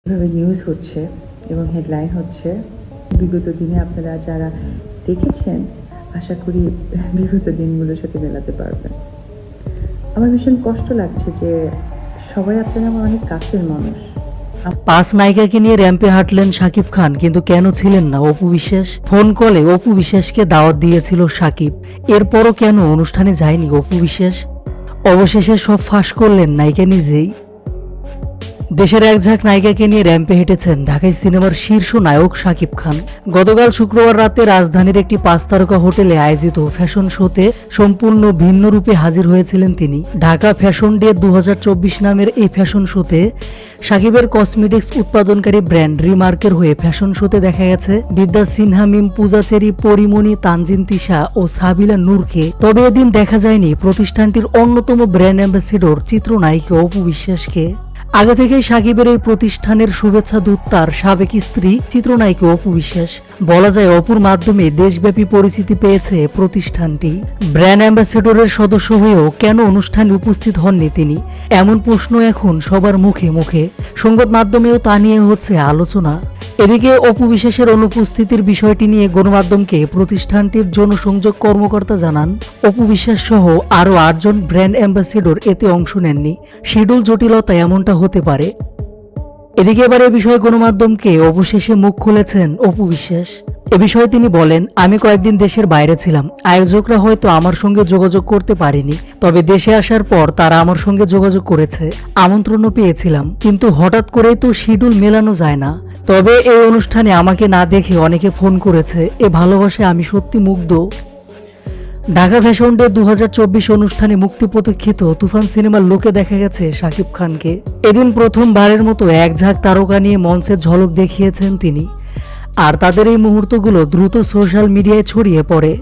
এভাবে নিউজ হচ্ছে এবং হেডলাইন হচ্ছে। বিগত দিনে আপনারা যারা দেখেছেন, আশা করি বিগত দিনগুলোর সাথে মেলাতে পারবেন। আমার ভীষণ কষ্ট লাগছে যে সবাই আপনারা আমার অনেক কাছের মানুষ। 5 নায়িকাকে নিয়ে র্যাম্পে হাঁটলেন শাকিব খান, কিন্তু কেন ছিলেন না অপু বিশ্বাস? ফোন কলে অপু বিশ্বাসকে দাওয়াত দিয়েছিল শাকিব, এরপরও কেন অনুষ্ঠানে যায়নি অপু বিশ্বাস? অবশেষে সব ফাঁস করলেন নায়িকা নিজেই। দেশের এক ঝাঁক নায়িকাকে নিয়ে র্যাম্পে হেঁটেছেন ঢাকাই সিনেমার শীর্ষ নায়ক শাকিব খান। গতকাল শুক্রবার রাতে রাজধানীর একটি 5 তারকা হোটেলে আয়োজিত ফ্যাশন শোতে সম্পূর্ণ ভিন্ন রূপে হাজির হয়েছিলেন তিনি। ঢাকা ফ্যাশন ডে 2024 নামের এই ফ্যাশন শোতে শাকিবের কসমেটিক্স উৎপাদনকারী ব্র্যান্ড রিমার্কের হয়ে ফ্যাশন শোতে দেখা গেছে বিদ্যা সিনহা, মিম, পূজা চেরি, পরিমণি, তানজিন তিশা ও সাবিলা নূরকে। তবে এদিন দেখা যায়নি প্রতিষ্ঠানটির অন্যতম ব্র্যান্ড অ্যাম্বাসেডর চিত্রনায়িকা অপু বিশ্বাসকে। আগে থেকেই সাকিবের এই প্রতিষ্ঠানের শুভেচ্ছা দূত তার সাবেক স্ত্রী চিত্রনায়িকা অপু বিশ্বাস। বলা যায় অপুর মাধ্যমে দেশব্যাপী পরিচিতি পেয়েছে প্রতিষ্ঠানটি। ব্র্যান্ড অ্যাম্বাসেডরের সদস্য হয়েও কেন অনুষ্ঠানে উপস্থিত হননি তিনি, এমন প্রশ্ন এখন সবার মুখে মুখে। সংবাদ মাধ্যমেও তা নিয়ে হচ্ছে আলোচনা। এদিকে অপু বিশ্বাসের অনুপস্থিতির বিষয়টি নিয়ে গণমাধ্যমকে প্রতিষ্ঠানটির জনসংযোগ কর্মকর্তা জানান, অপু বিশ্বাস সহ আরও 8 জন ব্র্যান্ড অ্যাম্বাসেডর এতে অংশ নেননি। শিডিউল জটিলতায় এমনটা হতে পারে। এদিকে এবার এ বিষয়ে গণমাধ্যমকে অবশেষে মুখ খুলেছেন অপু বিশ্বাস। এ বিষয়ে তিনি বলেন, আমি কয়েকদিন দেশের বাইরে ছিলাম। আয়োজকরা হয়তো আমার সঙ্গে যোগাযোগ করতে পারেনি, তবে দেশে আসার পর তারা আমার সঙ্গে যোগাযোগ করেছে। আমন্ত্রণও পেয়েছিলাম, কিন্তু হঠাৎ করেই তো শিডিউল মেলানো যায় না। তবে এই অনুষ্ঠানে আমাকে না দেখে অনেকে ফোন করেছে। এ ভালোবাসায় আমি সত্যি মুগ্ধ। ঢাকা ফ্যাশন ডে 2024 অনুষ্ঠানে মুক্তি প্রতীক্ষিত তুফান সিনেমার লোকে দেখা গেছে শাকিব খানকে। এদিন প্রথমবারের মতো এক ঝাঁক তারকা নিয়ে মঞ্চের ঝলক দেখিয়েছেন তিনি। আর তাদের এই মুহূর্তগুলো দ্রুত সোশ্যাল মিডিয়ায় ছড়িয়ে পড়ে।